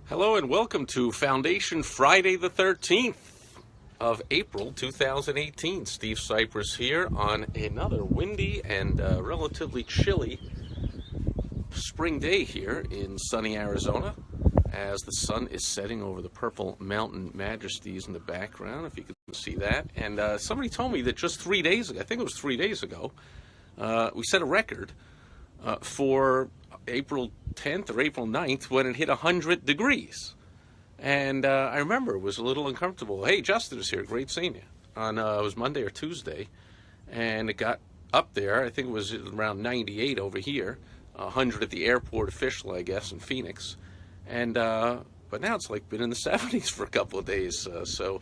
Hello and welcome to Foundation Friday the 13th of April 2018. Steve Sipress here on another windy and relatively chilly spring day here in sunny Arizona as the sun is setting over the purple mountain majesties in the background, if you can see that. And somebody told me that just 3 days ago, I think it was 3 days ago, we set a record for April 10th or April 9th when it hit 100 degrees. And I remember it was a little uncomfortable. Hey, Justin is here. Great seeing you. On it was Monday or Tuesday, and it got up there. I think it was around 98 over here, 100 at the airport official, I guess, in Phoenix. And but now it's like been in the 70s for a couple of days. So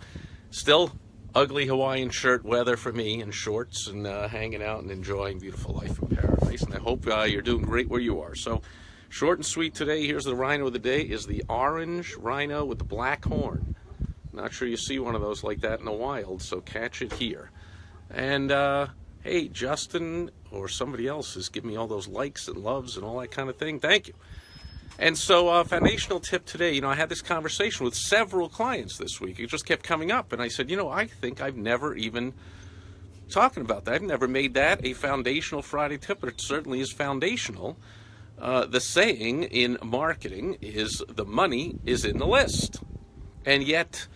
still ugly Hawaiian shirt weather for me, and shorts, and hanging out and enjoying beautiful life in paradise. And I hope you're doing great where you are. So short and sweet today. Here's the rhino of the day. Is the orange rhino with the black horn. Not sure you see one of those like that in the wild, so catch it here. And hey, Justin or somebody else is giving me all those likes and loves and all that kind of thing. Thank you. And so foundational tip today, I had this conversation with several clients this week. It just kept coming up. And I said, I think I've never even talking about that. I've never made that a foundational Friday tip, but it certainly is foundational. The saying in marketing is the money is in the list. And yet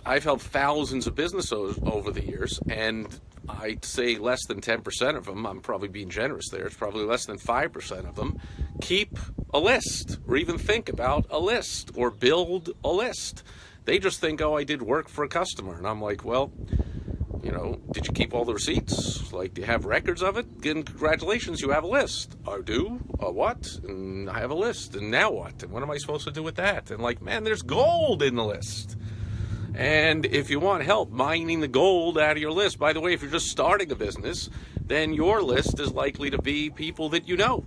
I've helped thousands of businesses over the years, and I'd say less than 10% of them, I'm probably being generous there, it's probably less than 5% of them, keep a list or even think about a list or build a list. They just think, I did work for a customer. And I'm like, well, did you keep all the receipts? Like, do you have records of it? Again, congratulations, you have a list. I do? What? And I have a list. And now what? And what am I supposed to do with that? And like, man, there's gold in the list. And if you want help mining the gold out of your list, by the way, if you're just starting a business, then your list is likely to be people that you know.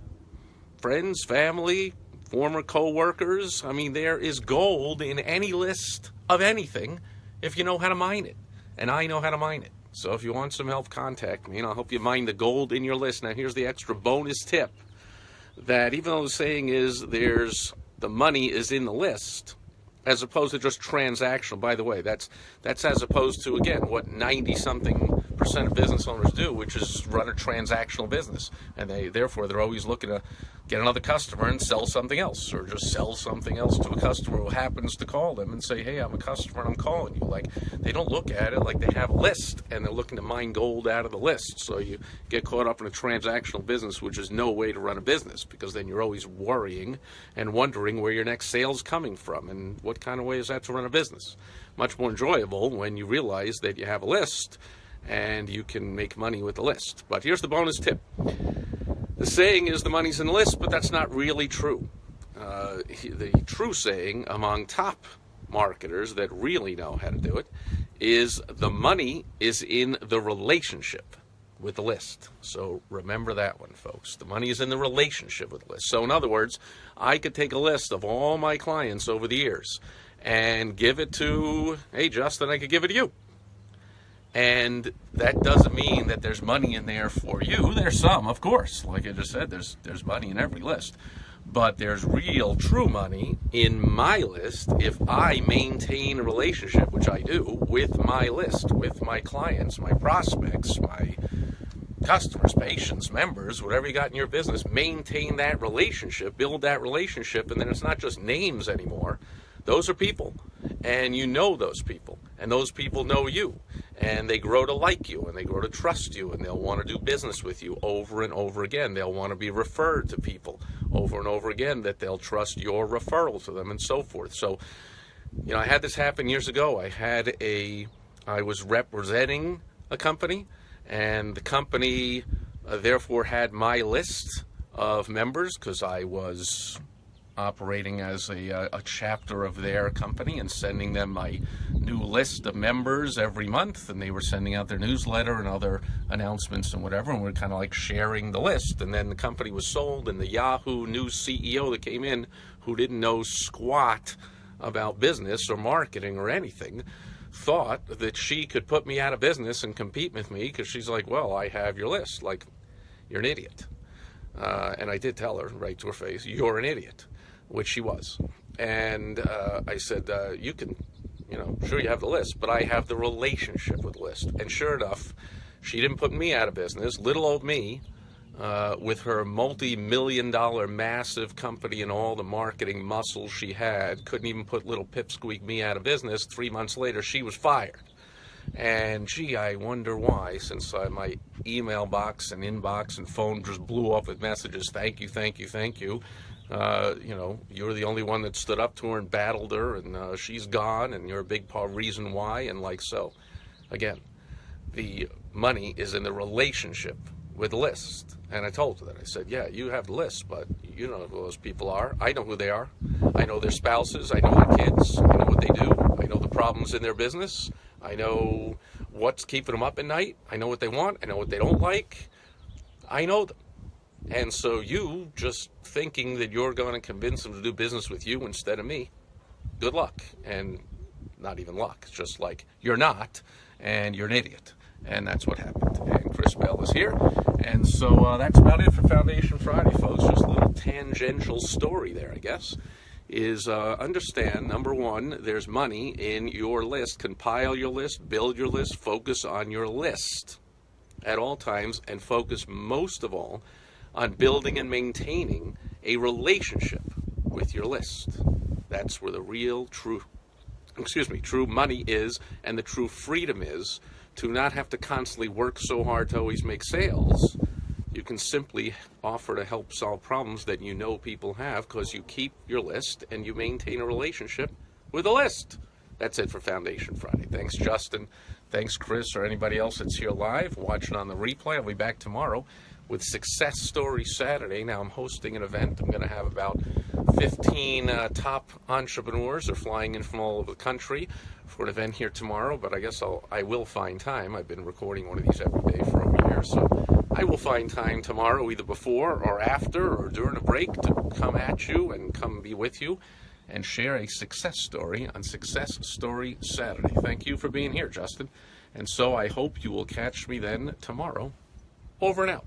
Friends, family, former co-workers. I mean, there is gold in any list of anything if you know how to mine it. And I know how to mine it. So if you want some help, contact me, and I'll help you mine the gold in your list. Now, here's the extra bonus tip, that even though the saying is the money is in the list, as opposed to just transactional. By the way, that's as opposed to, again, what 90-something% of business owners do, which is run a transactional business. And they're always looking to get another customer and sell something else, or just sell something else to a customer who happens to call them and say, hey, I'm a customer and I'm calling you. Like, they don't look at it like they have a list and they're looking to mine gold out of the list. So you get caught up in a transactional business, which is no way to run a business, because then you're always worrying and wondering where your next sale's coming from. And what kind of way is that to run a business? Much more enjoyable when you realize that you have a list and you can make money with the list. But here's the bonus tip. The saying is the money's in the list, but that's not really true. The true saying among top marketers that really know how to do it is the money is in the relationship with the list. So remember that one, folks. The money is in the relationship with the list. So in other words, I could take a list of all my clients over the years and give it to, hey, Justin, I could give it to you. And that doesn't mean that there's money in there for you. There's some, of course. Like I just said, there's money in every list. But there's real, true money in my list if I maintain a relationship, which I do, with my list, with my clients, my prospects, my customers, patients, members, whatever you got in your business. Maintain that relationship, build that relationship, and then it's not just names anymore. Those are people, and you know those people, and those people know you, and they grow to like you, and they grow to trust you, and they'll want to do business with you over and over again. They'll want to be referred to people over and over again, that they'll trust your referral to them, and so forth. So, I had this happen years ago. I was representing a company, and the company therefore had my list of members, because I was operating as a chapter of their company and sending them my new list of members every month, and they were sending out their newsletter and other announcements and whatever, and we're kind of like sharing the list. And then the company was sold, and the Yahoo new CEO that came in, who didn't know squat about business or marketing or anything, thought that she could put me out of business and compete with me, because she's like, well, I have your list. Like, you're an idiot. And I did tell her right to her face, you're an idiot. which she was. And I said, you can, sure you have the list, but I have the relationship with the list. And sure enough, she didn't put me out of business. Little old me, with her multi-million-dollar massive company and all the marketing muscles she had, couldn't even put little pipsqueak me out of business. 3 months later, she was fired. And gee, I wonder why, since my email box and inbox and phone just blew up with messages, thank you, thank you, thank you. You're the only one that stood up to her and battled her, and she's gone, and you're a big reason why, and like so. Again, the money is in the relationship with the list. And I told her that. I said, yeah, you have the list, but you know who those people are. I know who they are. I know their spouses. I know their kids. I know what they do. I know the problems in their business. I know what's keeping them up at night. I know what they want. I know what they don't like. I know them. And so you just thinking that you're going to convince them to do business with you instead of me, good luck. And not even luck. It's just like, you're not, and you're an idiot. And that's what happened. And Chris Bell is here. And so that's about it for Foundation Friday, folks. Just a little tangential story there, I guess. Is understand, number one, there's money in your list. Compile your list, build your list, focus on your list at all times, and focus most of all on building and maintaining a relationship with your list. That's where the real, true money is, and the true freedom is to not have to constantly work so hard to always make sales. You can simply offer to help solve problems that you know people have because you keep your list and you maintain a relationship with a list. That's it for Foundation Friday. Thanks, Justin. Thanks, Chris, or anybody else that's here live, watching on the replay. I'll be back tomorrow with Success Story Saturday. Now, I'm hosting an event. I'm going to have about 15 top entrepreneurs. They're flying in from all over the country for an event here tomorrow, but I guess I will find time. I've been recording one of these every day for over a year, so I will find time tomorrow, either before or after or during a break, to come at you and come be with you and share a success story on Success Story Saturday. Thank you for being here, Justin. And so I hope you will catch me then tomorrow. Over and out.